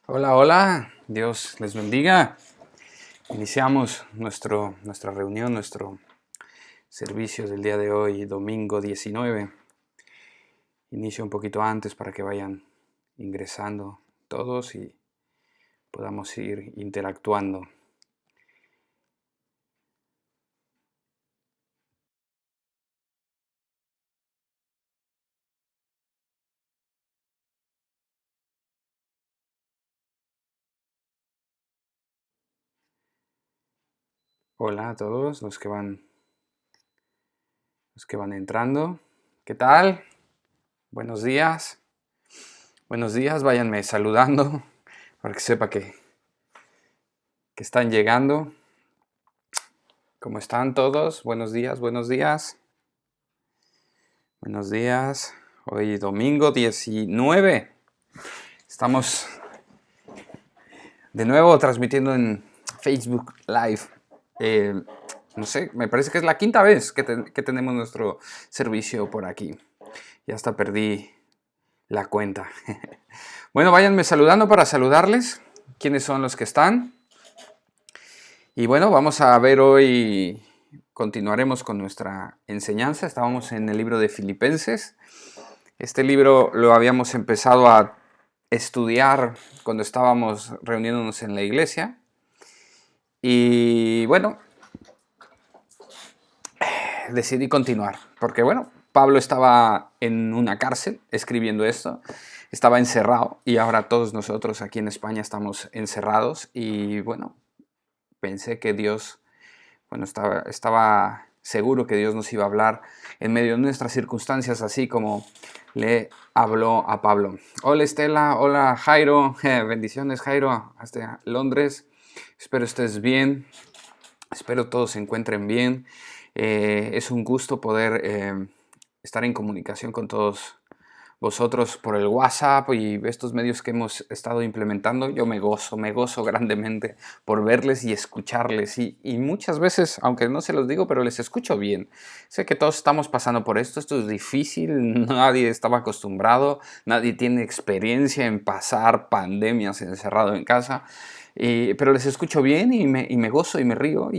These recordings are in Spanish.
Hola, hola, Dios les bendiga. Iniciamos nuestra reunión, nuestro servicio del día de hoy, domingo 19. Inicio un poquito antes para que vayan ingresando todos y podamos ir interactuando. Hola a todos los que van entrando. ¿Qué tal? Buenos días. Buenos días, váyanme saludando para que sepa que están llegando. ¿Cómo están todos? Buenos días, buenos días. Buenos días. Hoy domingo 19. Estamos de nuevo transmitiendo en Facebook Live. No sé, me parece que es la quinta vez que tenemos nuestro servicio por aquí. Ya hasta perdí la cuenta. Bueno, váyanme saludando para saludarles. ¿Quiénes son los que están? Y bueno, vamos a ver hoy, continuaremos con nuestra enseñanza. Estábamos en el libro de Filipenses. Este libro lo habíamos empezado a estudiar cuando estábamos reuniéndonos en la iglesia. Y bueno, decidí continuar, porque bueno, Pablo estaba en una cárcel escribiendo esto, estaba encerrado y ahora todos nosotros aquí en España estamos encerrados y bueno, pensé que Dios, bueno, estaba seguro que Dios nos iba a hablar en medio de nuestras circunstancias, así como le habló a Pablo. Hola Estela, hola Jairo, bendiciones Jairo, hasta Londres, espero estés bien, espero todos se encuentren bien. Es un gusto poder estar en comunicación con todos vosotros por el WhatsApp y estos medios que hemos estado implementando. Yo me gozo grandemente por verles y escucharles. Y muchas veces, aunque no se los digo, pero les escucho bien. Sé que todos estamos pasando por esto es difícil, nadie estaba acostumbrado, nadie tiene experiencia en pasar pandemias encerrado en casa. Pero les escucho bien y me gozo y me río.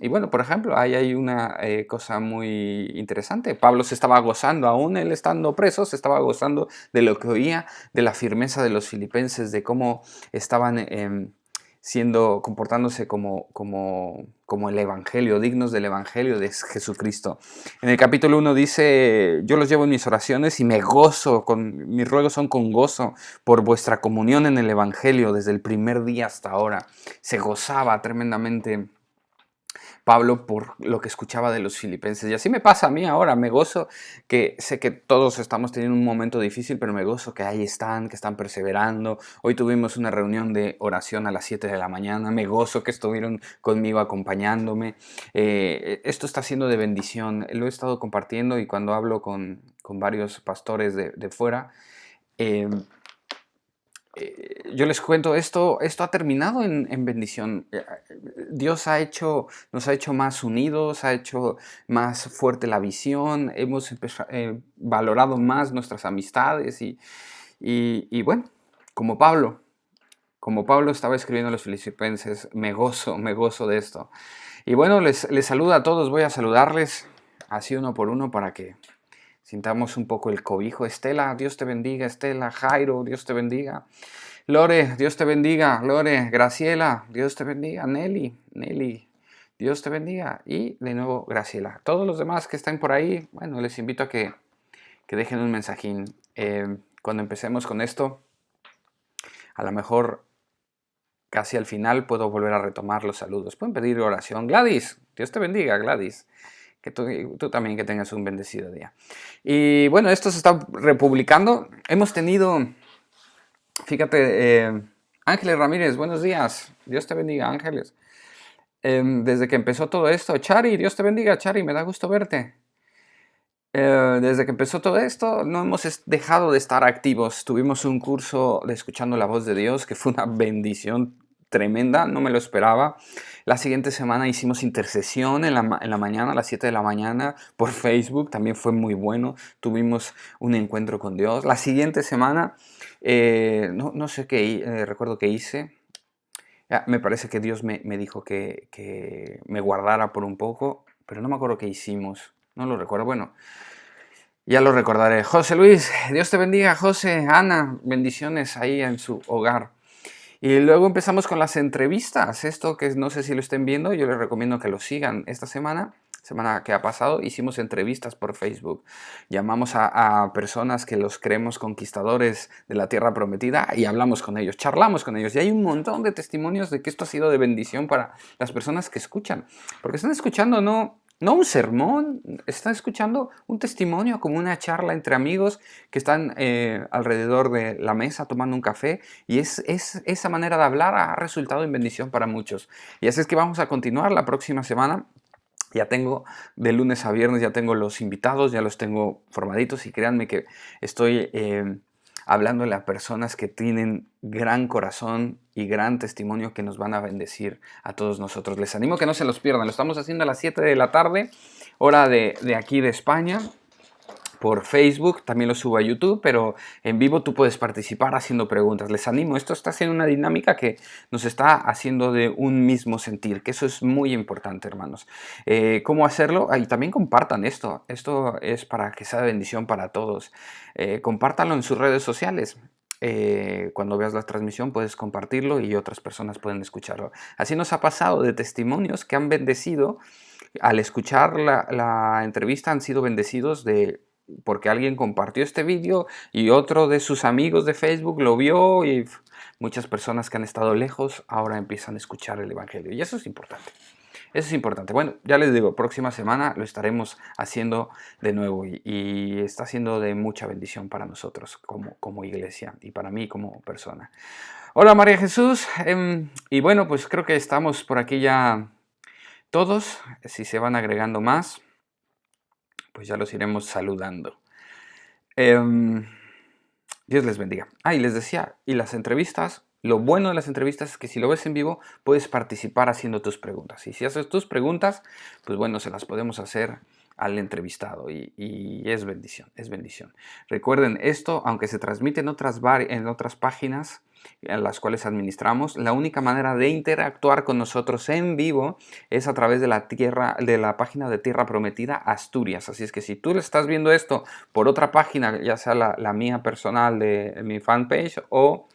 Y bueno, por ejemplo, ahí hay una cosa muy interesante. Pablo se estaba gozando, aún él estando preso, se estaba gozando de lo que oía, de la firmeza de los filipenses, de cómo estaban comportándose como el Evangelio, dignos del Evangelio de Jesucristo. En el capítulo 1 dice, yo los llevo en mis oraciones y me gozo, mis ruegos son con gozo por vuestra comunión en el Evangelio desde el primer día hasta ahora. Se gozaba tremendamente Pablo por lo que escuchaba de los filipenses. Y así me pasa a mí ahora, me gozo que sé que todos estamos teniendo un momento difícil, pero me gozo que ahí están, que están perseverando. Hoy tuvimos una reunión de oración a las 7 de la mañana, me gozo que estuvieron conmigo acompañándome. Esto está siendo de bendición, lo he estado compartiendo y cuando hablo con varios pastores de fuera, eh, yo les cuento, esto ha terminado en bendición. Dios nos ha hecho más unidos, ha hecho más fuerte la visión, hemos valorado más nuestras amistades y bueno, como como Pablo estaba escribiendo a los filipenses, me gozo de esto. Y bueno, les saludo a todos, voy a saludarles así uno por uno para que sintamos un poco el cobijo. Estela, Dios te bendiga. Estela, Jairo, Dios te bendiga. Lore, Dios te bendiga. Lore, Graciela, Dios te bendiga. Nelly, Dios te bendiga. Y de nuevo, Graciela. Todos los demás que están por ahí, bueno, les invito a que dejen un mensajín. Cuando empecemos con esto, a lo mejor casi al final puedo volver a retomar los saludos. Pueden pedir oración. Gladys, Dios te bendiga, Gladys. Que tú también que tengas un bendecido día. Y bueno, esto se está republicando. Hemos tenido, fíjate, Ángeles Ramírez, buenos días. Dios te bendiga, Ángeles. Desde que empezó todo esto, Chari, Dios te bendiga, Chari, me da gusto verte. Desde que empezó todo esto, no hemos dejado de estar activos. Tuvimos un curso de Escuchando la Voz de Dios que fue una bendición tremenda, no me lo esperaba. La siguiente semana hicimos intercesión en la mañana, a las 7 de la mañana, por Facebook. También fue muy bueno. Tuvimos un encuentro con Dios. La siguiente semana, no sé qué, recuerdo que hice. Me parece que Dios me dijo que me guardara por un poco, pero no me acuerdo qué hicimos. No lo recuerdo. Bueno, ya lo recordaré. José Luis, Dios te bendiga. José, Ana, bendiciones ahí en su hogar. Y luego empezamos con las entrevistas. Esto que no sé si lo estén viendo, yo les recomiendo que lo sigan. Esta semana que ha pasado, hicimos entrevistas por Facebook. Llamamos a personas que los creemos conquistadores de la tierra prometida y hablamos con ellos, charlamos con ellos. Y hay un montón de testimonios de que esto ha sido de bendición para las personas que escuchan. Porque están escuchando no un sermón, están escuchando un testimonio, como una charla entre amigos que están alrededor de la mesa tomando un café, y esa manera de hablar ha resultado en bendición para muchos. Y así es que vamos a continuar la próxima semana. Ya tengo, de lunes a viernes, ya tengo los invitados, ya los tengo formaditos, y créanme que estoy hablándole a personas que tienen gran corazón y gran testimonio que nos van a bendecir a todos nosotros. Les animo que no se los pierdan. Lo estamos haciendo a las 7 de la tarde, hora de aquí de España, por Facebook, también lo subo a YouTube, pero en vivo tú puedes participar haciendo preguntas. Les animo, esto está siendo una dinámica que nos está haciendo de un mismo sentir, que eso es muy importante, hermanos. ¿Cómo hacerlo? Y también compartan esto es para que sea de bendición para todos. Compártanlo en sus redes sociales. Cuando veas la transmisión puedes compartirlo y otras personas pueden escucharlo. Así nos ha pasado de testimonios que han bendecido. Al escuchar la entrevista han sido bendecidos porque alguien compartió este vídeo y otro de sus amigos de Facebook lo vio, y muchas personas que han estado lejos ahora empiezan a escuchar el Evangelio. Y eso es importante. Eso es importante. Bueno, ya les digo, próxima semana lo estaremos haciendo de nuevo, y está siendo de mucha bendición para nosotros como iglesia y para mí como persona. Hola María Jesús. Y bueno, pues creo que estamos por aquí ya todos. Si se van agregando más, pues ya los iremos saludando. Dios les bendiga. Y les decía, y las entrevistas, lo bueno de las entrevistas es que si lo ves en vivo, puedes participar haciendo tus preguntas. Y si haces tus preguntas, pues bueno, se las podemos hacer al entrevistado, y es bendición, es bendición. Recuerden, esto, aunque se transmite en otras páginas en las cuales administramos, la única manera de interactuar con nosotros en vivo es a través de la página de Tierra Prometida Asturias. Así es que si tú estás viendo esto por otra página, ya sea la mía personal de mi fanpage, o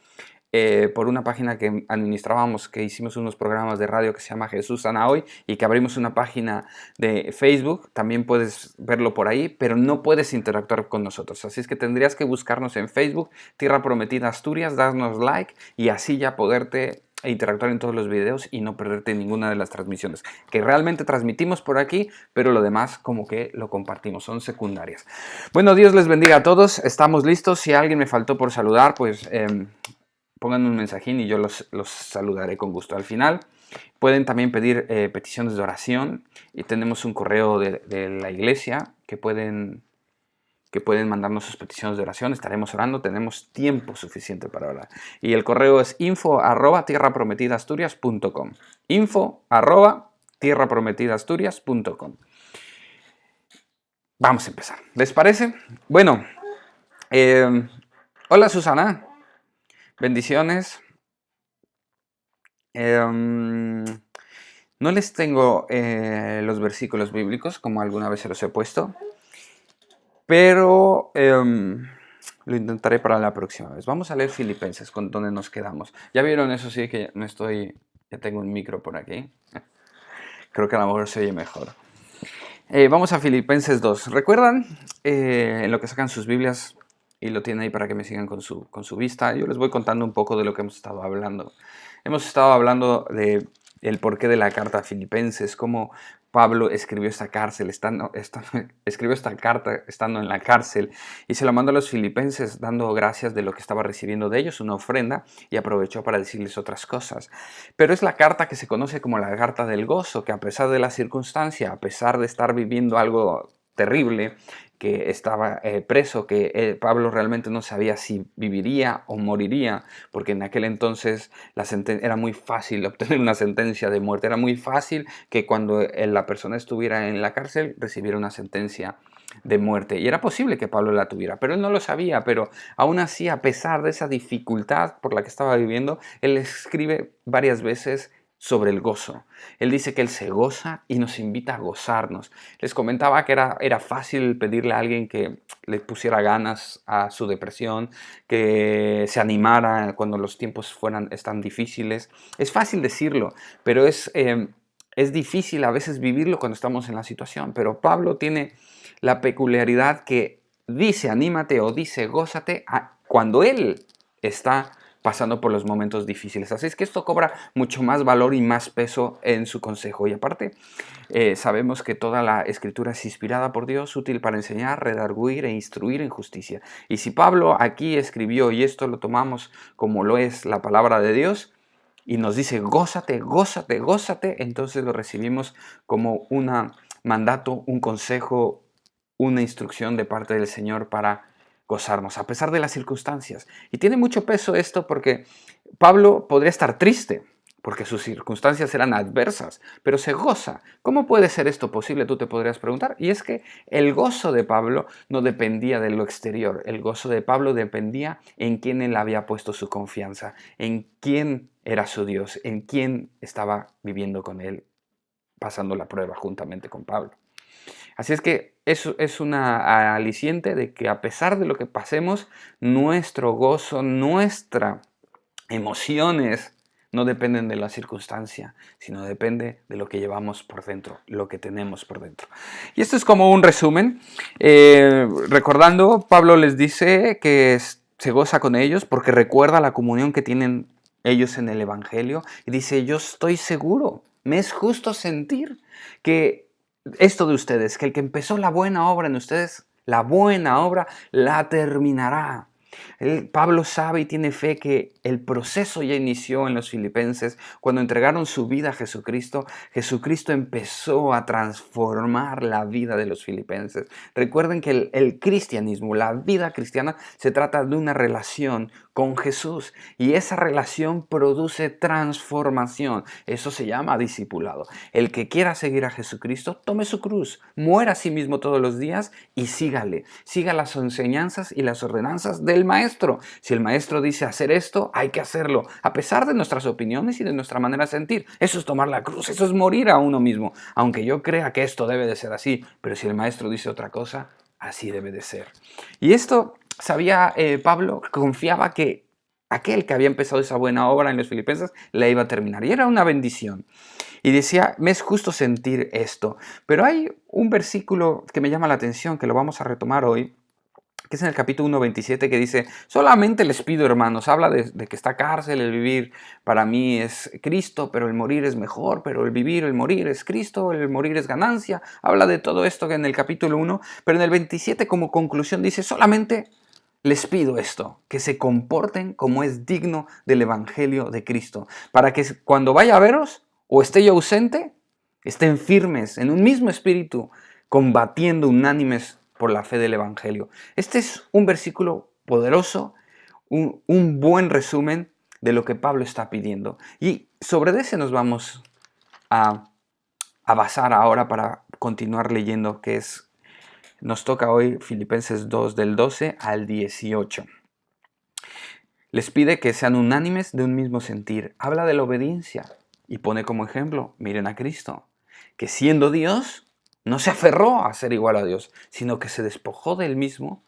por una página que administrábamos, que hicimos unos programas de radio que se llama Jesús Sana Hoy, y que abrimos una página de Facebook, también puedes verlo por ahí, pero no puedes interactuar con nosotros. Así es que tendrías que buscarnos en Facebook, Tierra Prometida Asturias, darnos like, y así ya poderte interactuar en todos los videos y no perderte ninguna de las transmisiones, que realmente transmitimos por aquí, pero lo demás como que lo compartimos, son secundarias. Bueno, Dios les bendiga a todos, estamos listos. Si alguien me faltó por saludar, pues pongan un mensajín y yo los saludaré con gusto. Al final pueden también pedir peticiones de oración, y tenemos un correo de la iglesia que pueden mandarnos sus peticiones de oración. Estaremos orando, tenemos tiempo suficiente para orar. Y el correo es info@tierraprometidasturias.com. info@tierraprometidasturias.com. Vamos a empezar. ¿Les parece? Bueno, hola Susana. Bendiciones. No les tengo los versículos bíblicos como alguna vez se los he puesto, pero lo intentaré para la próxima vez. Vamos a leer Filipenses, con donde nos quedamos. Ya vieron, eso sí, que ya tengo un micro por aquí. Creo que a lo mejor se oye mejor. Vamos a Filipenses 2. ¿Recuerdan en lo que sacan sus Biblias? Y lo tienen ahí para que me sigan con su vista. Yo les voy contando un poco de lo que hemos estado hablando. Hemos estado hablando de el porqué de la carta a Filipenses, cómo Pablo escribió esta carta estando en la cárcel, y se lo mandó a los filipenses dando gracias de lo que estaba recibiendo de ellos, una ofrenda, y aprovechó para decirles otras cosas. Pero es la carta que se conoce como la carta del gozo, que a pesar de la circunstancia, a pesar de estar viviendo algo terrible, que estaba preso, que Pablo realmente no sabía si viviría o moriría, porque en aquel entonces era muy fácil obtener una sentencia de muerte, era muy fácil que cuando la persona estuviera en la cárcel recibiera una sentencia de muerte, y era posible que Pablo la tuviera, pero él no lo sabía. Pero aún así, a pesar de esa dificultad por la que estaba viviendo, él escribe varias veces sobre el gozo. Él dice que él se goza y nos invita a gozarnos. Les comentaba que era fácil pedirle a alguien que le pusiera ganas a su depresión, que se animara cuando los tiempos están difíciles. Es fácil decirlo, pero es difícil a veces vivirlo cuando estamos en la situación. Pero Pablo tiene la peculiaridad que dice anímate o dice gózate cuando él está pasando por los momentos difíciles. Así es que esto cobra mucho más valor y más peso en su consejo. Y aparte, sabemos que toda la Escritura es inspirada por Dios, útil para enseñar, redarguir e instruir en justicia. Y si Pablo aquí escribió, y esto lo tomamos como lo es la palabra de Dios, y nos dice gózate, gózate, gózate, entonces lo recibimos como un mandato, un consejo, una instrucción de parte del Señor para gozarnos, a pesar de las circunstancias. Y tiene mucho peso esto porque Pablo podría estar triste, porque sus circunstancias eran adversas, pero se goza. ¿Cómo puede ser esto posible? Tú te podrías preguntar. Y es que el gozo de Pablo no dependía de lo exterior. El gozo de Pablo dependía en quién él había puesto su confianza, en quién era su Dios, en quién estaba viviendo con él, pasando la prueba juntamente con Pablo. Así es que eso es una aliciente de que a pesar de lo que pasemos, nuestro gozo, nuestras emociones no dependen de la circunstancia, sino depende de lo que llevamos por dentro, lo que tenemos por dentro. Y esto es como un resumen. Recordando, Pablo les dice que se goza con ellos porque recuerda la comunión que tienen ellos en el Evangelio. Y dice, yo estoy seguro, me es justo sentir que esto de ustedes, que el que empezó la buena obra en ustedes, la buena obra la terminará. Pablo sabe y tiene fe que el proceso ya inició en los filipenses. Cuando entregaron su vida a Jesucristo, Jesucristo empezó a transformar la vida de los filipenses. Recuerden que el cristianismo, la vida cristiana, se trata de una relación con Jesús, y esa relación produce transformación. Eso se llama discipulado. El que quiera seguir a Jesucristo, tome su cruz, muera a sí mismo todos los días y sígale. Siga las enseñanzas y las ordenanzas del maestro. Si el maestro dice hacer esto, hay que hacerlo, a pesar de nuestras opiniones y de nuestra manera de sentir. Eso es tomar la cruz, eso es morir a uno mismo. Aunque yo crea que esto debe de ser así, pero si el maestro dice otra cosa, así debe de ser. Y esto sabía Pablo, confiaba que aquel que había empezado esa buena obra en los filipenses la iba a terminar. Y era una bendición. Y decía, me es justo sentir esto. Pero hay un versículo que me llama la atención, que lo vamos a retomar hoy, que es en el capítulo 1:27, que dice, solamente les pido, hermanos, habla de que esta cárcel, el vivir para mí es Cristo, pero el morir es mejor, pero el vivir, el morir es Cristo, el morir es ganancia. Habla de todo esto en el capítulo 1, pero en el 27 como conclusión dice, solamente les pido esto, que se comporten como es digno del Evangelio de Cristo, para que cuando vaya a veros o esté yo ausente, estén firmes en un mismo espíritu, combatiendo unánimes por la fe del Evangelio. Este es un versículo poderoso, un buen resumen de lo que Pablo está pidiendo. Y sobre ese nos vamos a basar ahora para continuar leyendo, nos toca hoy Filipenses 2 del 12 al 18. Les pide que sean unánimes de un mismo sentir. Habla de la obediencia y pone como ejemplo, miren a Cristo, que siendo Dios, no se aferró a ser igual a Dios, sino que se despojó de él mismo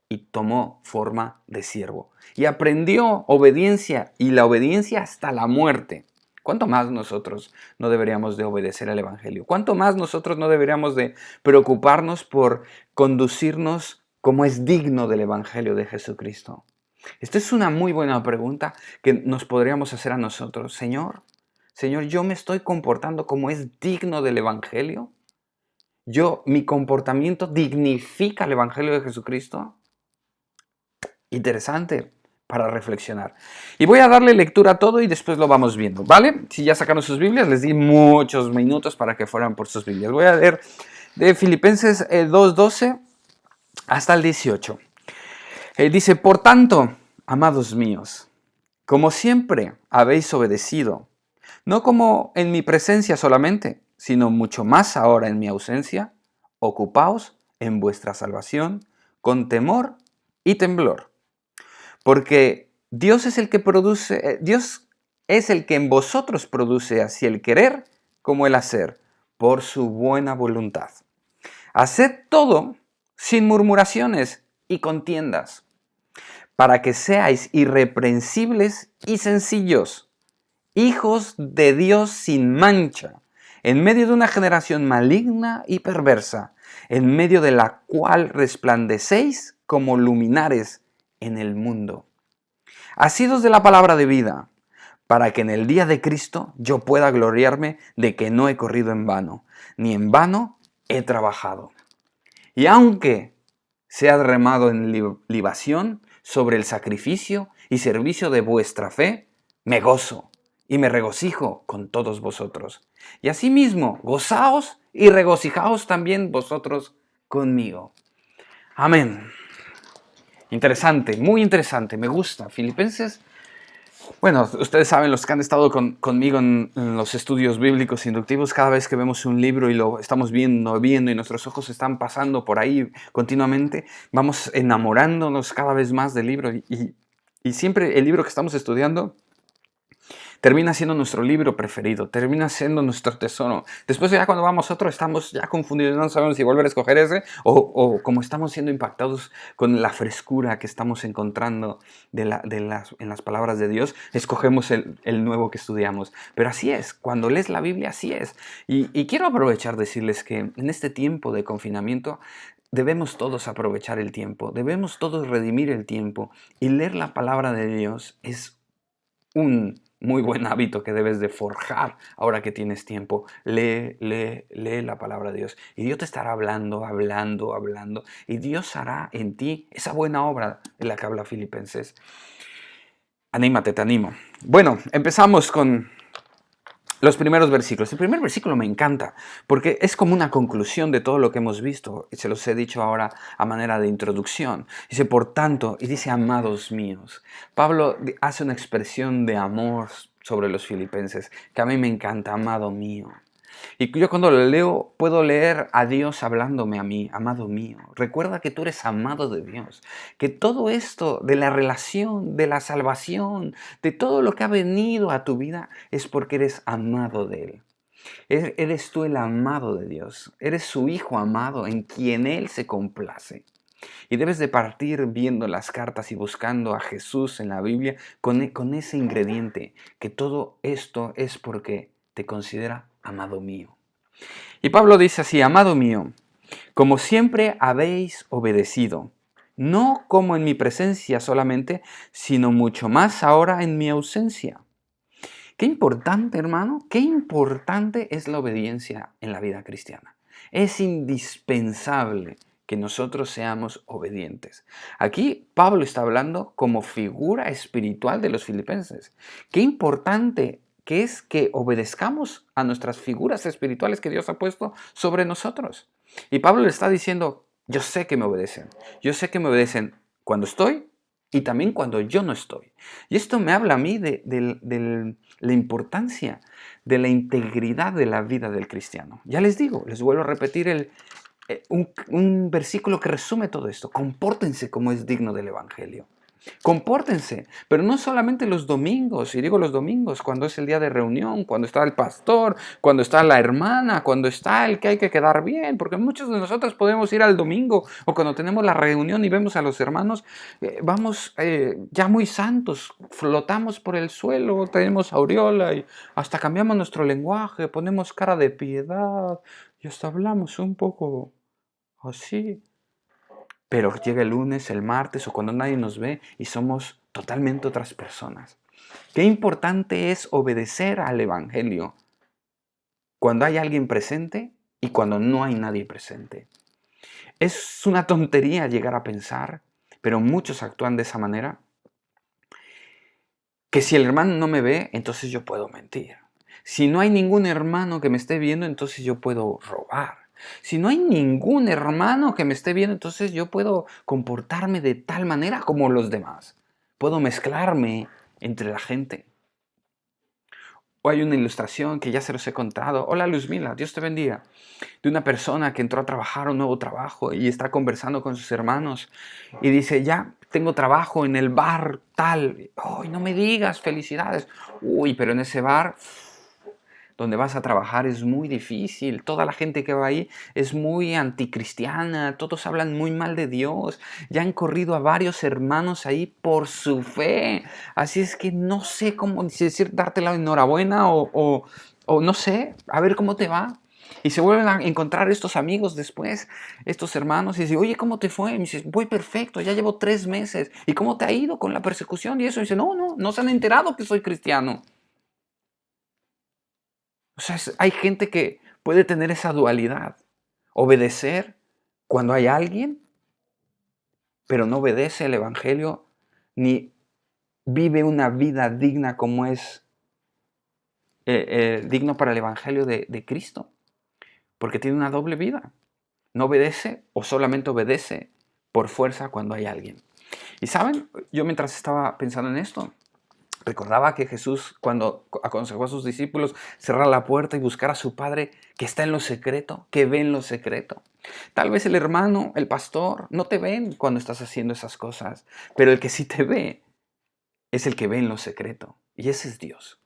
y tomó forma de siervo. Y aprendió obediencia, y la obediencia hasta la muerte. ¿Cuánto más nosotros no deberíamos de obedecer al Evangelio? ¿Cuánto más nosotros no deberíamos de preocuparnos por conducirnos como es digno del Evangelio de Jesucristo? Esta es una muy buena pregunta que nos podríamos hacer a nosotros. Señor, ¿yo me estoy comportando como es digno del Evangelio? ¿Mi comportamiento dignifica el Evangelio de Jesucristo? Interesante para reflexionar. Y voy a darle lectura a todo y después lo vamos viendo, ¿vale? Si ya sacaron sus Biblias, les di muchos minutos para que fueran por sus Biblias. Voy a leer de Filipenses 2:12 hasta el 18. Dice, por tanto, amados míos, como siempre habéis obedecido, no como en mi presencia solamente, sino mucho más ahora en mi ausencia, ocupaos en vuestra salvación con temor y temblor. Porque Dios es el que produce, Dios es el que en vosotros produce así el querer como el hacer, por su buena voluntad. Haced todo sin murmuraciones y contiendas, para que seáis irreprensibles y sencillos, hijos de Dios sin mancha, en medio de una generación maligna y perversa, en medio de la cual resplandecéis como luminares en el mundo. Asidos de la palabra de vida, para que en el día de Cristo yo pueda gloriarme de que no he corrido en vano, ni en vano he trabajado. Y aunque sea derramado en libación sobre el sacrificio y servicio de vuestra fe, me gozo y me regocijo con todos vosotros. Y asimismo, gozaos y regocijaos también vosotros conmigo. Amén. Interesante, muy interesante, me gusta. Filipenses, bueno, ustedes saben, los que han estado conmigo en los estudios bíblicos inductivos, cada vez que vemos un libro y lo estamos viendo y nuestros ojos están pasando por ahí continuamente, vamos enamorándonos cada vez más del libro y siempre el libro que estamos estudiando termina siendo nuestro libro preferido, termina siendo nuestro tesoro. Después ya cuando vamos a otro estamos ya confundidos, no sabemos si volver a escoger ese o como estamos siendo impactados con la frescura que estamos encontrando en las palabras de Dios, escogemos el nuevo que estudiamos. Pero así es, cuando lees la Biblia así es. Y quiero aprovechar decirles que en este tiempo de confinamiento debemos todos aprovechar el tiempo, debemos todos redimir el tiempo y leer la palabra de Dios es un muy buen hábito que debes de forjar ahora que tienes tiempo. Lee la palabra de Dios. Y Dios te estará hablando, y Dios hará en ti esa buena obra de la que habla Filipenses. Anímate, te animo. Bueno, empezamos con los primeros versículos. El primer versículo me encanta porque es como una conclusión de todo lo que hemos visto. Se los he dicho ahora a manera de introducción. Dice, por tanto, y dice, amados míos. Pablo hace una expresión de amor sobre los filipenses que a mí me encanta, amado mío. Y yo cuando lo leo, puedo leer a Dios hablándome a mí, amado mío. Recuerda que tú eres amado de Dios. Que todo esto de la relación, de la salvación, de todo lo que ha venido a tu vida es porque eres amado de Él. Eres tú el amado de Dios. Eres su hijo amado en quien Él se complace. Y debes de partir viendo las cartas y buscando a Jesús en la Biblia con ese ingrediente, que todo esto es porque te considera amado mío. Y Pablo dice así, amado mío, como siempre habéis obedecido, no como en mi presencia solamente, sino mucho más ahora en mi ausencia. Qué importante, hermano, qué importante es la obediencia en la vida cristiana. Es indispensable que nosotros seamos obedientes. Aquí Pablo está hablando como figura espiritual de los filipenses. Qué importante que es que obedezcamos a nuestras figuras espirituales que Dios ha puesto sobre nosotros. Y Pablo le está diciendo, yo sé que me obedecen. Yo sé que me obedecen cuando estoy y también cuando yo no estoy. Y esto me habla a mí de la importancia de la integridad de la vida del cristiano. Ya les digo, les vuelvo a repetir un versículo que resume todo esto. Compórtense como es digno del Evangelio. Compórtense, pero no solamente los domingos, y digo los domingos, cuando es el día de reunión, cuando está el pastor, cuando está la hermana, cuando está el que hay que quedar bien, porque muchos de nosotros podemos ir al domingo o cuando tenemos la reunión y vemos a los hermanos, vamos ya muy santos, flotamos por el suelo, tenemos aureola y hasta cambiamos nuestro lenguaje, ponemos cara de piedad y hasta hablamos un poco así. Pero llega el lunes, el martes o cuando nadie nos ve y somos totalmente otras personas. Qué importante es obedecer al Evangelio cuando hay alguien presente y cuando no hay nadie presente. Es una tontería llegar a pensar, pero muchos actúan de esa manera, que si el hermano no me ve, entonces yo puedo mentir. Si no hay ningún hermano que me esté viendo, entonces yo puedo robar. Si no hay ningún hermano que me esté viendo, entonces yo puedo comportarme de tal manera como los demás. Puedo mezclarme entre la gente. O hay una ilustración que ya se los he contado. Hola Luzmila, Dios te bendiga. De una persona que entró a trabajar a un nuevo trabajo y está conversando con sus hermanos y dice, ya tengo trabajo en el bar tal. ¡Ay, no me digas! ¡Felicidades! Uy, pero en ese bar donde vas a trabajar es muy difícil. Toda la gente que va ahí es muy anticristiana. Todos hablan muy mal de Dios. Ya han corrido a varios hermanos ahí por su fe. Así es que no sé cómo decir, darte la enhorabuena o no sé, a ver cómo te va. Y se vuelven a encontrar estos amigos después, estos hermanos, y dicen, oye, ¿cómo te fue? Y me dice, voy perfecto, ya llevo 3 meses. ¿Y cómo te ha ido con la persecución? Y eso, y dice, no se han enterado que soy cristiano. O sea, hay gente que puede tener esa dualidad. Obedecer cuando hay alguien, pero no obedece el Evangelio, ni vive una vida digna como es digno para el Evangelio de Cristo. Porque tiene una doble vida. No obedece o solamente obedece por fuerza cuando hay alguien. Y saben, yo mientras estaba pensando en esto, recordaba que Jesús, cuando aconsejó a sus discípulos cerrar la puerta y buscar a su Padre que está en lo secreto, que ve en lo secreto. Tal vez el hermano, el pastor, no te ven cuando estás haciendo esas cosas, pero el que sí te ve es el que ve en lo secreto. Y ese es Dios.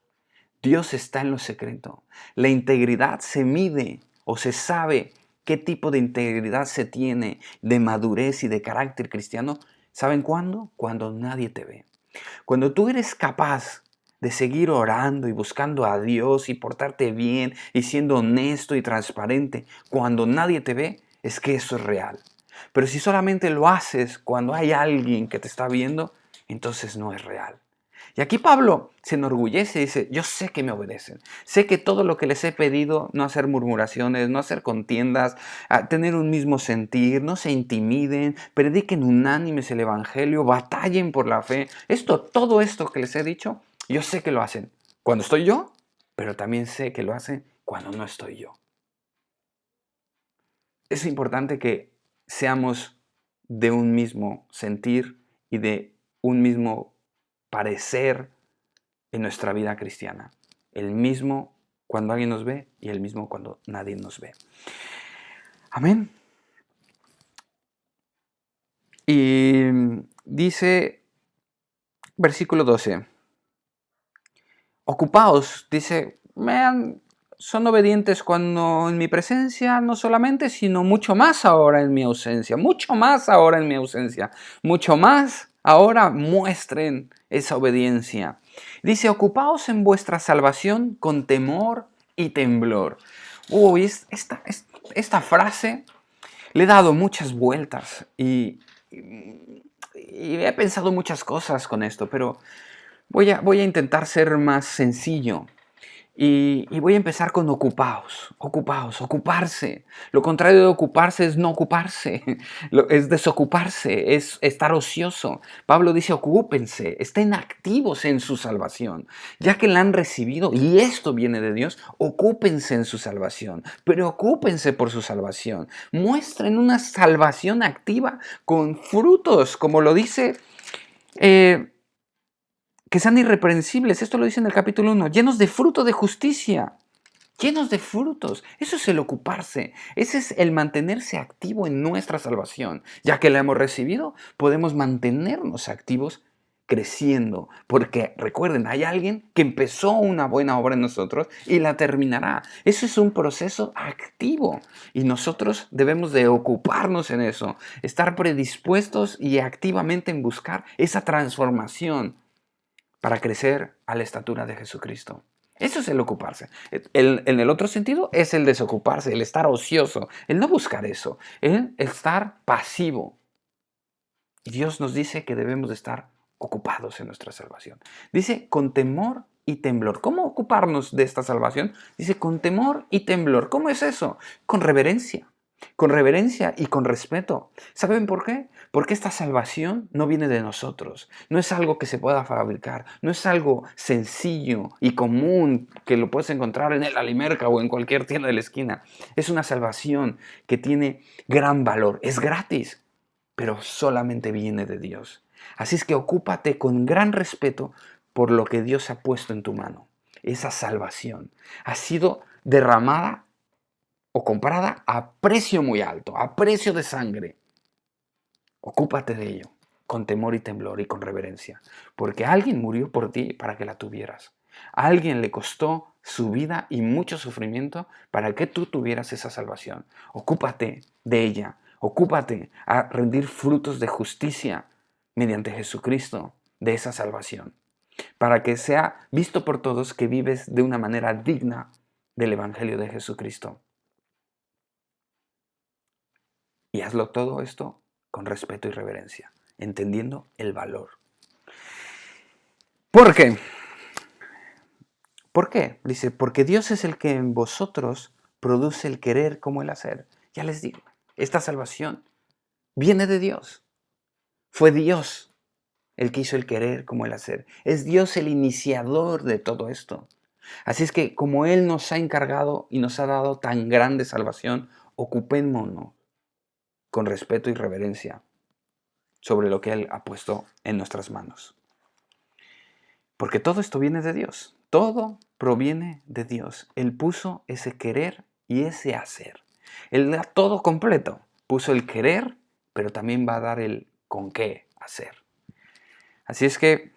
Dios está en lo secreto. La integridad se mide o se sabe qué tipo de integridad se tiene, de madurez y de carácter cristiano. ¿Saben cuándo? Cuando nadie te ve. Cuando tú eres capaz de seguir orando y buscando a Dios y portarte bien y siendo honesto y transparente cuando nadie te ve, es que eso es real. Pero si solamente lo haces cuando hay alguien que te está viendo, entonces no es real. Y aquí Pablo se enorgullece y dice, yo sé que me obedecen, sé que todo lo que les he pedido, no hacer murmuraciones, no hacer contiendas, tener un mismo sentir, no se intimiden, prediquen unánimes el Evangelio, batallen por la fe. Todo esto que les he dicho, yo sé que lo hacen cuando estoy yo, pero también sé que lo hacen cuando no estoy yo. Es importante que seamos de un mismo sentir y de un mismo parecer en nuestra vida cristiana. El mismo cuando alguien nos ve y el mismo cuando nadie nos ve. Amén. Y dice, versículo 12, ocupaos, dice, son obedientes cuando en mi presencia, no solamente, sino mucho más ahora en mi ausencia, mucho más ahora en mi ausencia, mucho más ahora muestren esa obediencia. Dice, ocupaos en vuestra salvación con temor y temblor. Uy, esta frase le he dado muchas vueltas y he pensado muchas cosas con esto, pero voy a intentar ser más sencillo. Y voy a empezar con ocupaos, ocupaos, ocuparse. Lo contrario de ocuparse es no ocuparse, es desocuparse, es estar ocioso. Pablo dice ocúpense, estén activos en su salvación. Ya que la han recibido, y esto viene de Dios, ocúpense en su salvación, preocúpense por su salvación. Muestren una salvación activa con frutos, como lo dice... que sean irreprensibles, esto lo dice en el capítulo 1, llenos de fruto de justicia, llenos de frutos. Eso es el ocuparse, ese es el mantenerse activo en nuestra salvación. Ya que la hemos recibido, podemos mantenernos activos creciendo, porque recuerden, hay alguien que empezó una buena obra en nosotros y la terminará. Eso es un proceso activo y nosotros debemos de ocuparnos en eso, estar predispuestos y activamente en buscar esa transformación para crecer a la estatura de Jesucristo. Eso es el ocuparse. En el otro sentido es el desocuparse, el estar ocioso, el no buscar eso, el estar pasivo. Y Dios nos dice que debemos de estar ocupados en nuestra salvación. Dice con temor y temblor. ¿Cómo ocuparnos de esta salvación? Dice con temor y temblor. ¿Cómo es eso? Con reverencia. con reverencia y con respeto. ¿Saben por qué? Porque esta salvación no viene de nosotros, no es algo que se pueda fabricar, no es algo sencillo y común que lo puedes encontrar en el Alimerca o en cualquier tienda de la esquina. Es una salvación que tiene gran valor, es gratis, pero solamente viene de Dios. Así es que ocúpate con gran respeto por lo que Dios ha puesto en tu mano. Esa salvación ha sido derramada o comprada a precio muy alto, a precio de sangre. Ocúpate de ello, con temor y temblor y con reverencia, porque alguien murió por ti para que la tuvieras. A alguien le costó su vida y mucho sufrimiento para que tú tuvieras esa salvación. Ocúpate de ella, ocúpate a rendir frutos de justicia mediante Jesucristo de esa salvación, para que sea visto por todos que vives de una manera digna del Evangelio de Jesucristo. Y hazlo todo esto con respeto y reverencia, entendiendo el valor. ¿Por qué? ¿Por qué? Dice, porque Dios es el que en vosotros produce el querer como el hacer. Ya les digo, esta salvación viene de Dios. Fue Dios el que hizo el querer como el hacer. Es Dios el iniciador de todo esto. Así es que como Él nos ha encargado y nos ha dado tan grande salvación, ocupémonos con respeto y reverencia sobre lo que Él ha puesto en nuestras manos. Porque todo esto viene de Dios. Todo proviene de Dios. Él puso ese querer y ese hacer. Él da todo completo. Puso el querer, pero también va a dar el con qué hacer. Así es que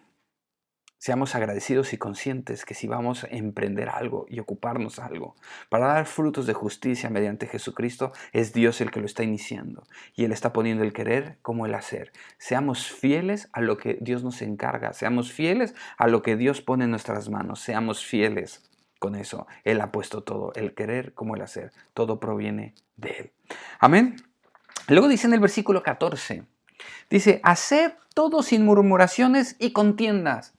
seamos agradecidos y conscientes que si vamos a emprender algo y ocuparnos algo para dar frutos de justicia mediante Jesucristo, es Dios el que lo está iniciando y Él está poniendo el querer como el hacer. Seamos fieles a lo que Dios nos encarga, seamos fieles a lo que Dios pone en nuestras manos, seamos fieles con eso. Él ha puesto todo, el querer como el hacer, todo proviene de Él. Amén. Luego dice en el versículo 14, dice, haced todo sin murmuraciones y contiendas.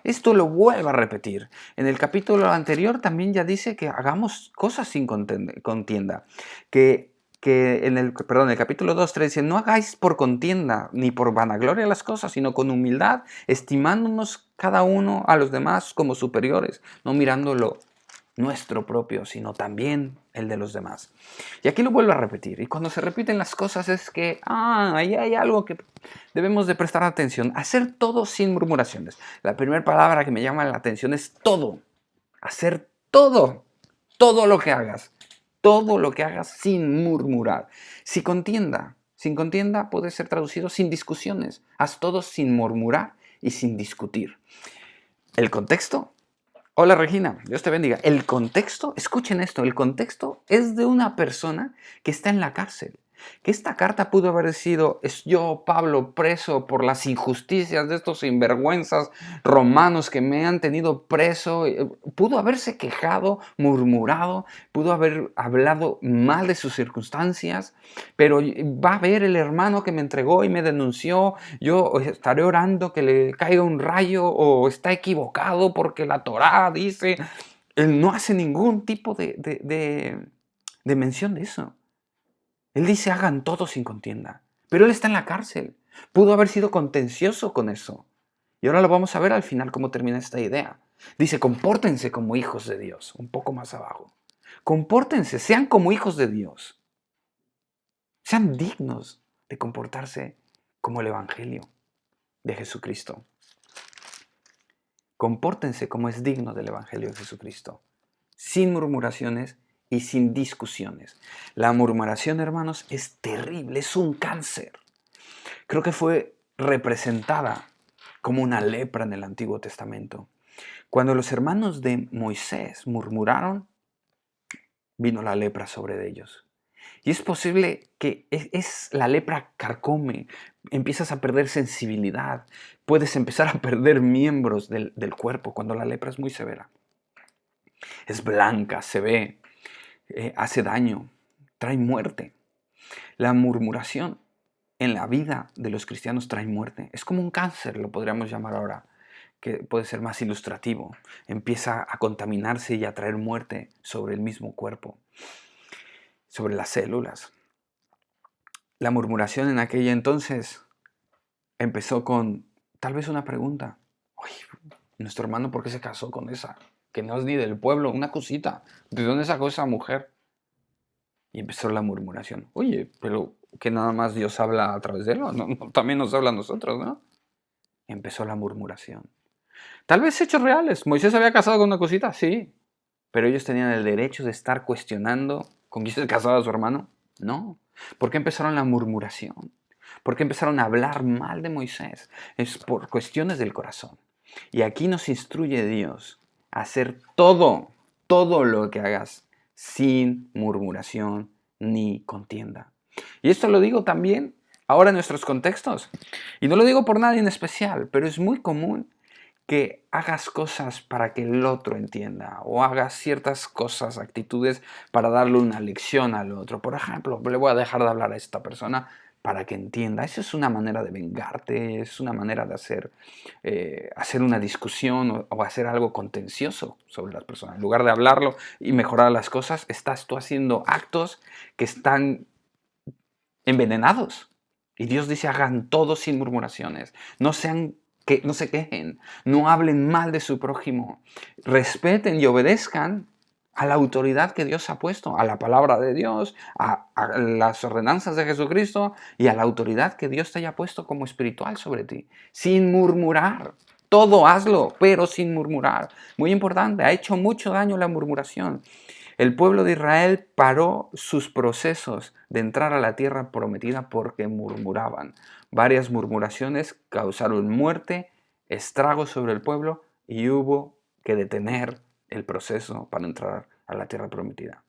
Esto lo vuelvo a repetir. En el capítulo anterior también ya dice que hagamos cosas sin contienda. En el capítulo 2:3 dice, no hagáis por contienda ni por vanagloria las cosas, sino con humildad, estimándonos cada uno a los demás como superiores, no mirándolo nuestro propio, sino también el de los demás. Y aquí lo vuelvo a repetir. Y cuando se repiten las cosas es que, ahí hay algo que debemos de prestar atención. Hacer todo sin murmuraciones. La primera palabra que me llama la atención es todo. Hacer todo. Todo lo que hagas. Todo lo que hagas sin murmurar. Sin contienda puede ser traducido sin discusiones. Haz todo sin murmurar y sin discutir. El contexto. Hola Regina, Dios te bendiga. El contexto, escuchen esto, el contexto es de una persona que está en la cárcel. Que esta carta pudo haber sido, es yo, Pablo, preso por las injusticias de estos sinvergüenzas romanos que me han tenido preso. Pudo haberse quejado, murmurado, pudo haber hablado mal de sus circunstancias, pero va a ver el hermano que me entregó y me denunció, yo estaré orando que le caiga un rayo o está equivocado porque la Torá dice. Él no hace ningún tipo de mención de eso. Él dice, hagan todo sin contienda. Pero él está en la cárcel. Pudo haber sido contencioso con eso. Y ahora lo vamos a ver al final cómo termina esta idea. Dice, compórtense como hijos de Dios. Un poco más abajo. Compórtense, sean como hijos de Dios. Sean dignos de comportarse como el Evangelio de Jesucristo. Compórtense como es digno del Evangelio de Jesucristo. Sin murmuraciones y sin discusiones. La murmuración, hermanos, es terrible, es un cáncer. Creo que fue representada como una lepra en el Antiguo Testamento. Cuando los hermanos de Moisés murmuraron, vino la lepra sobre ellos. Y es posible que la lepra carcome, empiezas a perder sensibilidad, puedes empezar a perder miembros del cuerpo cuando la lepra es muy severa. Es blanca, se ve, hace daño, trae muerte. La murmuración en la vida de los cristianos trae muerte. Es como un cáncer, lo podríamos llamar ahora, que puede ser más ilustrativo. Empieza a contaminarse y a traer muerte sobre el mismo cuerpo, sobre las células. La murmuración en aquella entonces empezó con tal vez una pregunta. Oye, nuestro hermano, ¿por qué se casó con esa? Que no es ni del pueblo, una cosita. ¿De dónde sacó esa mujer? Y empezó la murmuración. Oye, pero que nada más Dios habla a través de él, ¿no? También nos habla a nosotros, ¿no? Empezó la murmuración. Tal vez hechos reales. Moisés había casado con una cosita, sí. Pero ellos tenían el derecho de estar cuestionando con quién se casaba su hermano. No. ¿Por qué empezaron la murmuración? ¿Por qué empezaron a hablar mal de Moisés? Es por cuestiones del corazón. Y aquí nos instruye Dios a hacer todo lo que hagas sin murmuración ni contienda. Y esto lo digo también ahora en nuestros contextos. Y no lo digo por nadie en especial, pero es muy común que hagas cosas para que el otro entienda o hagas ciertas cosas, actitudes para darle una lección al otro. Por ejemplo, le voy a dejar de hablar a esta persona para que entienda. Eso es una manera de vengarte, es una manera de hacer una discusión o hacer algo contencioso sobre las personas. En lugar de hablarlo y mejorar las cosas, estás tú haciendo actos que están envenenados. Y Dios dice, hagan todo sin murmuraciones. Que no se quejen, no hablen mal de su prójimo. Respeten y obedezcan a la autoridad que Dios ha puesto, a la palabra de Dios, a las ordenanzas de Jesucristo y a la autoridad que Dios te haya puesto como espiritual sobre ti. Sin murmurar. Todo hazlo, pero sin murmurar. Muy importante, ha hecho mucho daño la murmuración. El pueblo de Israel paró sus procesos de entrar a la tierra prometida porque murmuraban. Varias murmuraciones causaron muerte, estragos sobre el pueblo y hubo que detener el proceso para entrar a la tierra prometida.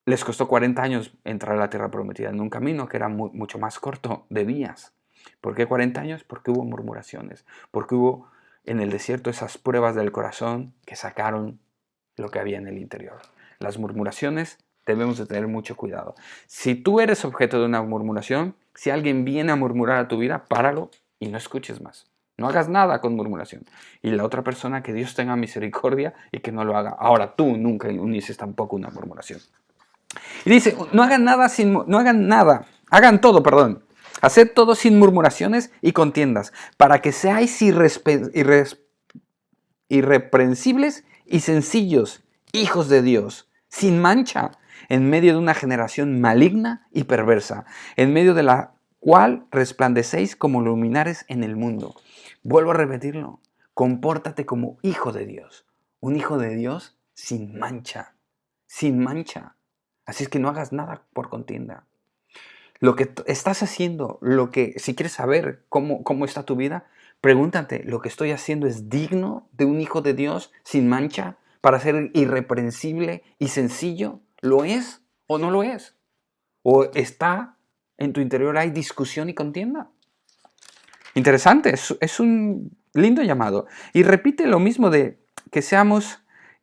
Les costó 40 años entrar a la tierra prometida en un camino que era mucho más corto de días. ¿Por qué 40 años? Porque hubo murmuraciones, porque hubo en el desierto esas pruebas del corazón que sacaron lo que había en el interior. Las murmuraciones debemos de tener mucho cuidado. Si tú eres objeto de una murmuración, si alguien viene a murmurar a tu vida, páralo y no escuches más. No hagas nada con murmuración. Y la otra persona, que Dios tenga misericordia y que no lo haga. Ahora tú nunca inicies tampoco una murmuración. Y dice, no hagan nada, hagan todo, perdón. Haced todo sin murmuraciones y contiendas, para que seáis irreprensibles y sencillos, hijos de Dios, sin mancha, en medio de una generación maligna y perversa, en medio de la cual resplandecéis como luminares en el mundo. Vuelvo a repetirlo, compórtate como hijo de Dios, un hijo de Dios sin mancha, sin mancha. Así es que no hagas nada por contienda. Lo que estás haciendo, si quieres saber cómo está tu vida, pregúntate, ¿lo que estoy haciendo es digno de un hijo de Dios sin mancha para ser irreprensible y sencillo? ¿Lo es o no lo es? ¿O está en tu interior, hay discusión y contienda? Interesante, es un lindo llamado. Y repite lo mismo de que seamos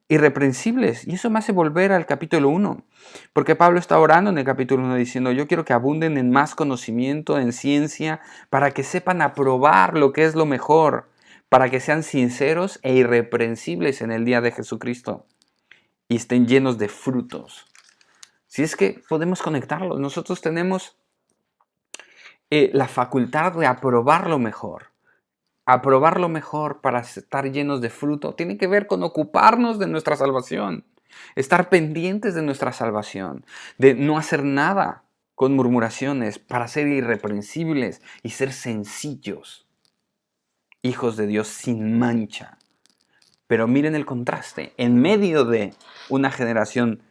irreprensibles. Y eso me hace volver al capítulo 1. Porque Pablo está orando en el capítulo 1 diciendo, yo quiero que abunden en más conocimiento, en ciencia, para que sepan aprobar lo que es lo mejor, para que sean sinceros e irreprensibles en el día de Jesucristo y estén llenos de frutos. Si es que podemos conectarlo, nosotros tenemos la facultad de aprobar lo mejor. Aprobar lo mejor para estar llenos de fruto tiene que ver con ocuparnos de nuestra salvación, estar pendientes de nuestra salvación, de no hacer nada con murmuraciones, para ser irreprensibles y ser sencillos, hijos de Dios sin mancha. Pero miren el contraste, en medio de una generación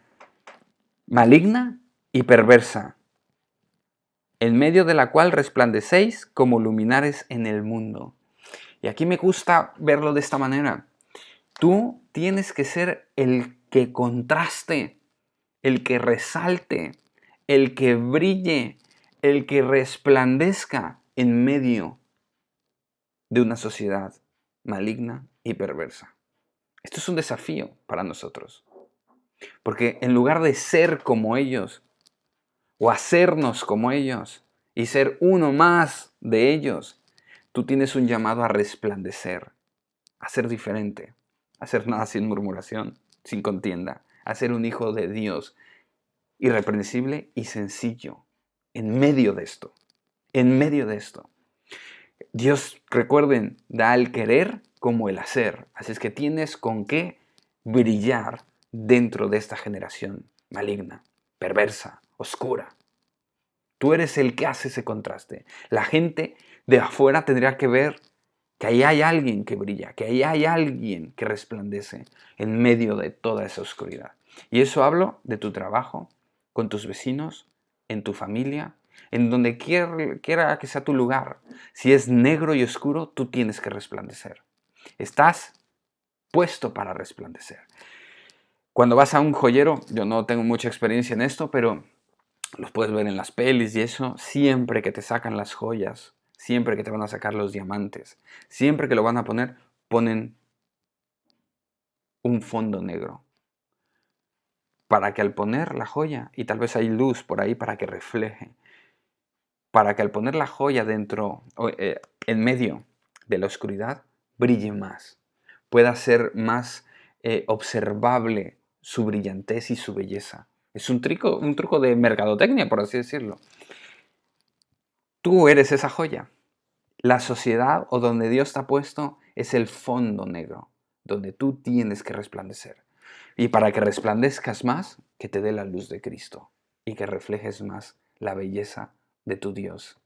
maligna y perversa, en medio de la cual resplandecéis como luminares en el mundo. Y aquí me gusta verlo de esta manera. Tú tienes que ser el que contraste, el que resalte, el que brille, el que resplandezca en medio de una sociedad maligna y perversa. Esto es un desafío para nosotros. Porque en lugar de ser como ellos, o hacernos como ellos, y ser uno más de ellos, tú tienes un llamado a resplandecer, a ser diferente, a hacer nada sin murmuración, sin contienda, a ser un hijo de Dios, irreprensible y sencillo, en medio de esto. En medio de esto. Dios, recuerden, da el querer como el hacer. Así es que tienes con qué brillar dentro de esta generación maligna, perversa, oscura. Tú eres el que hace ese contraste. La gente de afuera tendría que ver que ahí hay alguien que brilla, que ahí hay alguien que resplandece en medio de toda esa oscuridad. Y eso hablo de tu trabajo, con tus vecinos, en tu familia, en donde quiera que sea tu lugar. Si es negro y oscuro, tú tienes que resplandecer. Estás puesto para resplandecer. Cuando vas a un joyero, yo no tengo mucha experiencia en esto, pero los puedes ver en las pelis y eso, siempre que te sacan las joyas, siempre que te van a sacar los diamantes, siempre que lo van a poner, ponen un fondo negro. Para que al poner la joya, y tal vez hay luz por ahí para que refleje, para que al poner la joya dentro, en medio de la oscuridad, brille más, pueda ser más observable su brillantez y su belleza. Es un truco de mercadotecnia, por así decirlo. Tú eres esa joya. La sociedad o donde Dios te ha puesto es el fondo negro, donde tú tienes que resplandecer. Y para que resplandezcas más, que te dé la luz de Cristo y que reflejes más la belleza de tu Dios.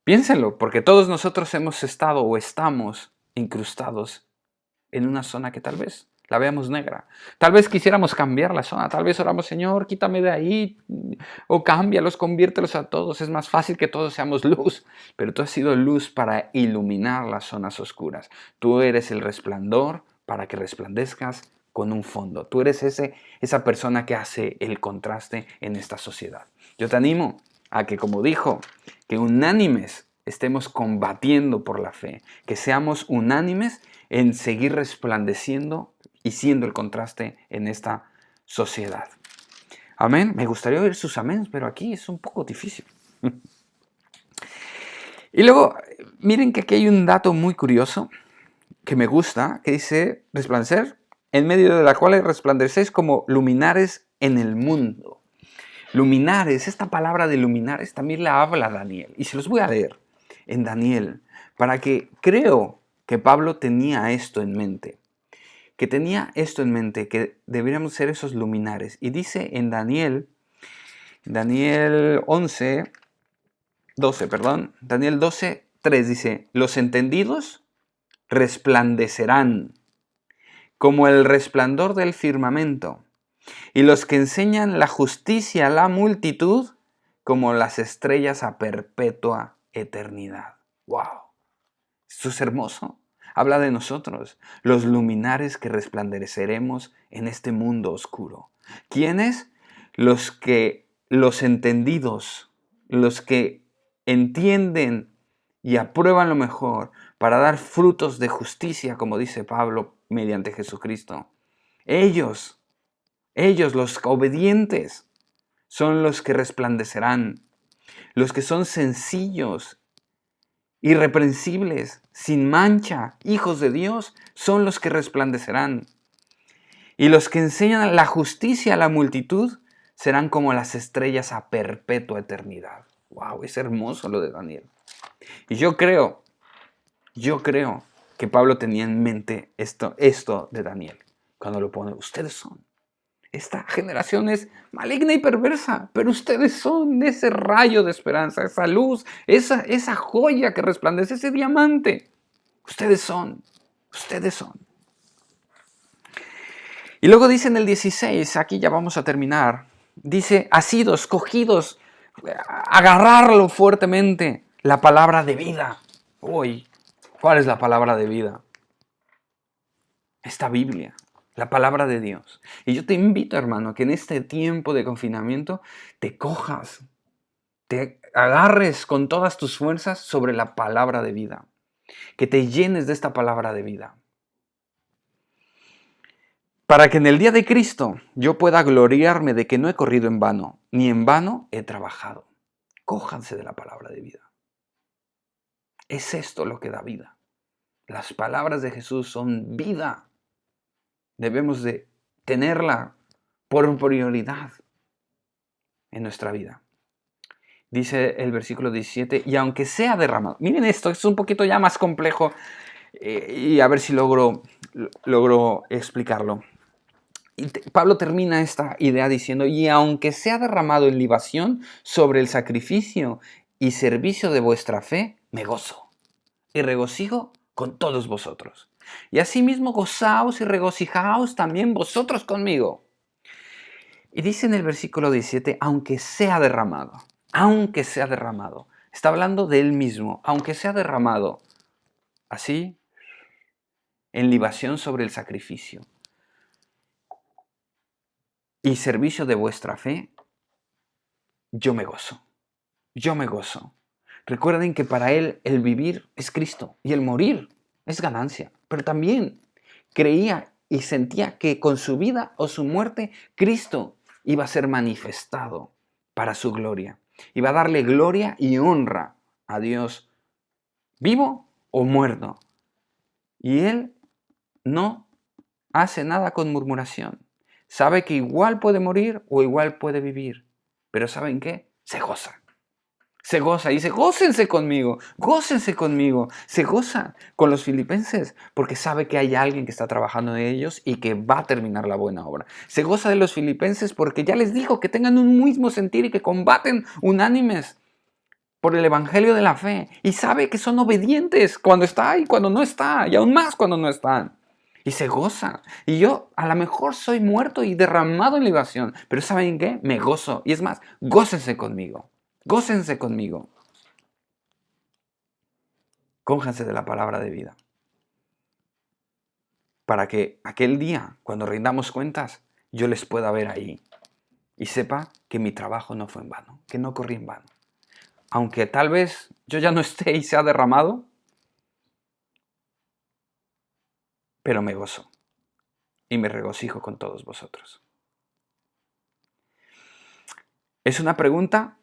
Piénsenlo, porque todos nosotros hemos estado o estamos incrustados en una zona que tal vez la veamos negra. Tal vez quisiéramos cambiar la zona, tal vez oramos, Señor, quítame de ahí, o cámbialos, conviértelos a todos. Es más fácil que todos seamos luz, pero tú has sido luz para iluminar las zonas oscuras. Tú eres el resplandor para que resplandezcas con un fondo. Tú eres esa persona que hace el contraste en esta sociedad. Yo te animo a que, como dijo, que unánimes estemos combatiendo por la fe, que seamos unánimes en seguir resplandeciendo y siendo el contraste en esta sociedad. Amén. Me gustaría oír sus amén, pero aquí es un poco difícil. Y luego, miren que aquí hay un dato muy curioso que me gusta, que dice resplandecer, en medio de la cual resplandecéis como luminares en el mundo. Luminares, esta palabra de luminares también la habla Daniel. Y se los voy a leer en Daniel, para que creo que Pablo tenía esto en mente. Que deberíamos ser esos luminares. Y dice en Daniel 12:3 dice, los entendidos resplandecerán como el resplandor del firmamento, y los que enseñan la justicia a la multitud como las estrellas a perpetua eternidad. ¡Wow! Esto es hermoso. Habla de nosotros, los luminares que resplandeceremos en este mundo oscuro. ¿Quiénes? Los entendidos, los que entienden y aprueban lo mejor para dar frutos de justicia, como dice Pablo, mediante Jesucristo. Ellos, los obedientes, son los que resplandecerán. Los que son sencillos, irreprensibles, sin mancha, hijos de Dios, son los que resplandecerán. Y los que enseñan la justicia a la multitud serán como las estrellas a perpetua eternidad. ¡Wow! Es hermoso lo de Daniel. Y yo creo que Pablo tenía en mente esto de Daniel. Cuando lo pone, ustedes son. Esta generación es maligna y perversa, pero ustedes son ese rayo de esperanza, esa luz, esa joya que resplandece, ese diamante. Ustedes son. Y luego dice en el 16, aquí ya vamos a terminar, dice, asidos, cogidos, agarrarlo fuertemente, la palabra de vida. Uy, ¿cuál es la palabra de vida? Esta Biblia. La palabra de Dios. Y yo te invito, hermano, que en este tiempo de confinamiento te cojas, te agarres con todas tus fuerzas sobre la palabra de vida. Que te llenes de esta palabra de vida. Para que en el día de Cristo yo pueda gloriarme de que no he corrido en vano, ni en vano he trabajado. Cójanse de la palabra de vida. Es esto lo que da vida. Las palabras de Jesús son vida. Debemos de tenerla por prioridad en nuestra vida. Dice el versículo 17, y aunque sea derramado. Miren esto, es un poquito ya más complejo y a ver si logro explicarlo. Y Pablo termina esta idea diciendo, y aunque sea derramado en libación sobre el sacrificio y servicio de vuestra fe, me gozo y regocijo con todos vosotros. Y asimismo gozaos y regocijaos también vosotros conmigo. Y dice en el versículo 17, aunque sea derramado, aunque sea derramado. Está hablando de él mismo, aunque sea derramado. Así, en libación sobre el sacrificio y servicio de vuestra fe, yo me gozo. Yo me gozo. Recuerden que para él el vivir es Cristo y el morir es ganancia. Pero también creía y sentía que con su vida o su muerte Cristo iba a ser manifestado para su gloria. Iba a darle gloria y honra a Dios, vivo o muerto. Y él no hace nada con murmuración. Sabe que igual puede morir o igual puede vivir. Pero ¿saben qué? Se goza. Se goza y dice, gócense conmigo, gócense conmigo. Se goza con los filipenses porque sabe que hay alguien que está trabajando en ellos y que va a terminar la buena obra. Se goza de los filipenses porque ya les dijo que tengan un mismo sentir y que combaten unánimes por el evangelio de la fe. Y sabe que son obedientes cuando está y cuando no está, y aún más cuando no están. Y se goza. Y yo a lo mejor soy muerto y derramado en libación, pero ¿saben qué? Me gozo. Y es más, gócense conmigo. Gócense conmigo. Cónjanse de la palabra de vida. Para que aquel día, cuando rindamos cuentas, yo les pueda ver ahí. Y sepa que mi trabajo no fue en vano, que no corrí en vano. Aunque tal vez yo ya no esté y sea derramado, pero me gozo y me regocijo con todos vosotros. ¿Es una pregunta?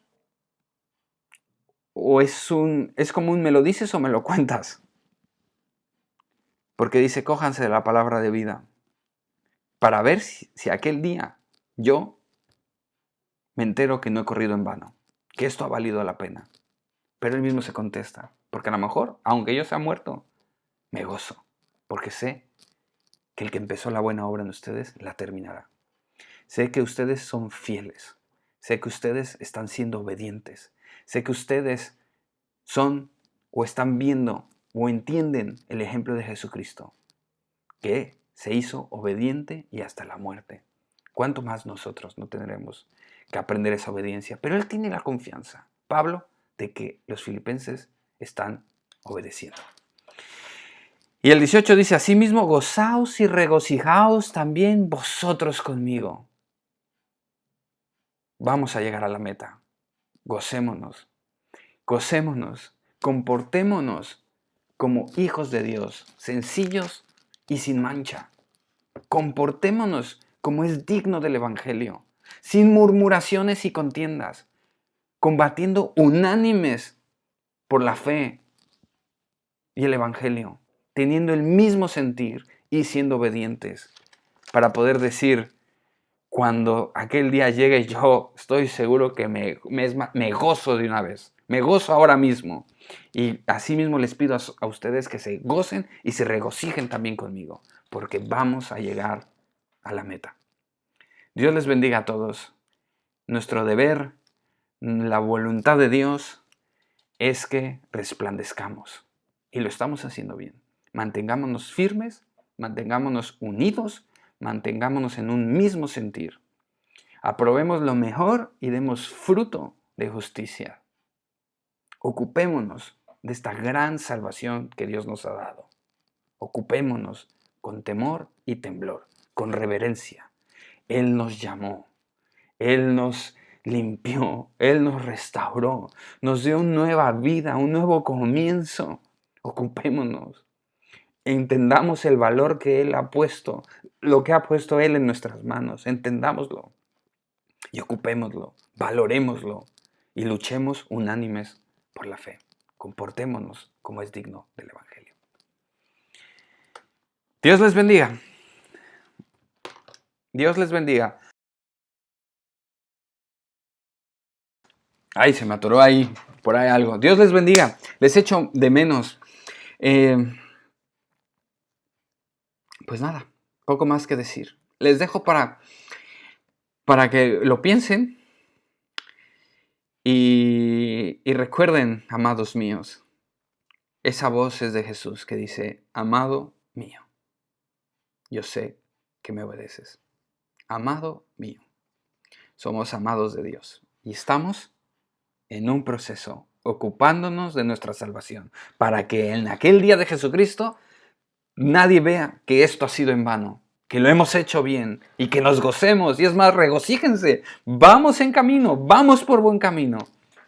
¿O es como un me lo dices o me lo cuentas? Porque dice, cójanse de la palabra de vida para ver si aquel día yo me entero que no he corrido en vano, que esto ha valido la pena. Pero él mismo se contesta, porque a lo mejor, aunque yo sea muerto, me gozo, porque sé que el que empezó la buena obra en ustedes la terminará. Sé que ustedes son fieles, sé que ustedes están siendo obedientes, sé que ustedes son o están viendo o entienden el ejemplo de Jesucristo, que se hizo obediente y hasta la muerte. ¿Cuánto más nosotros no tendremos que aprender esa obediencia? Pero él tiene la confianza, Pablo, de que los filipenses están obedeciendo. Y el 18 dice, asimismo, gozaos y regocijaos también vosotros conmigo. Vamos a llegar a la meta. Gocémonos, gocémonos, comportémonos como hijos de Dios, sencillos y sin mancha. Comportémonos como es digno del Evangelio, sin murmuraciones y contiendas, combatiendo unánimes por la fe y el Evangelio, teniendo el mismo sentir y siendo obedientes, para poder decir, cuando aquel día llegue, yo estoy seguro que me gozo de una vez, me gozo ahora mismo. Y así mismo les pido a ustedes que se gocen y se regocijen también conmigo, porque vamos a llegar a la meta. Dios les bendiga a todos. Nuestro deber, la voluntad de Dios es que resplandezcamos. Y lo estamos haciendo bien. Mantengámonos firmes, mantengámonos unidos, mantengámonos en un mismo sentir. Aprobemos lo mejor y demos fruto de justicia. Ocupémonos de esta gran salvación que Dios nos ha dado. Ocupémonos con temor y temblor, con reverencia. Él nos llamó, Él nos limpió, Él nos restauró, nos dio una nueva vida, un nuevo comienzo. Ocupémonos, entendamos el valor que Él ha puesto, lo que ha puesto Él en nuestras manos, entendámoslo y ocupémoslo, valorémoslo y luchemos unánimes por la fe. Comportémonos como es digno del Evangelio. Dios les bendiga. Dios les bendiga. Ay, se me atoró ahí, por ahí algo. Dios les bendiga. Les echo de menos. Eh, pues nada, poco más que decir. Les dejo para que lo piensen y recuerden, amados míos, esa voz es de Jesús que dice, amado mío, yo sé que me obedeces. Amado mío. Somos amados de Dios y estamos en un proceso ocupándonos de nuestra salvación para que en aquel día de Jesucristo nadie vea que esto ha sido en vano, que lo hemos hecho bien y que nos gocemos. Y es más, regocíjense. Vamos en camino, vamos por buen camino.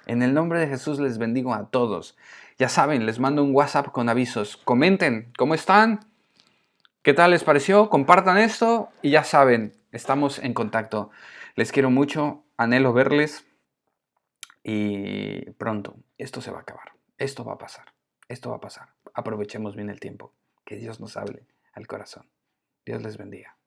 En el nombre de Jesús les bendigo a todos. Ya saben, les mando un WhatsApp con avisos. Comenten, ¿cómo están? ¿Qué tal les pareció? Compartan esto y ya saben, estamos en contacto. Les quiero mucho, anhelo verles y pronto esto se va a acabar. Esto va a pasar. Esto va a pasar. Aprovechemos bien el tiempo. Que Dios nos hable al corazón. Dios les bendiga.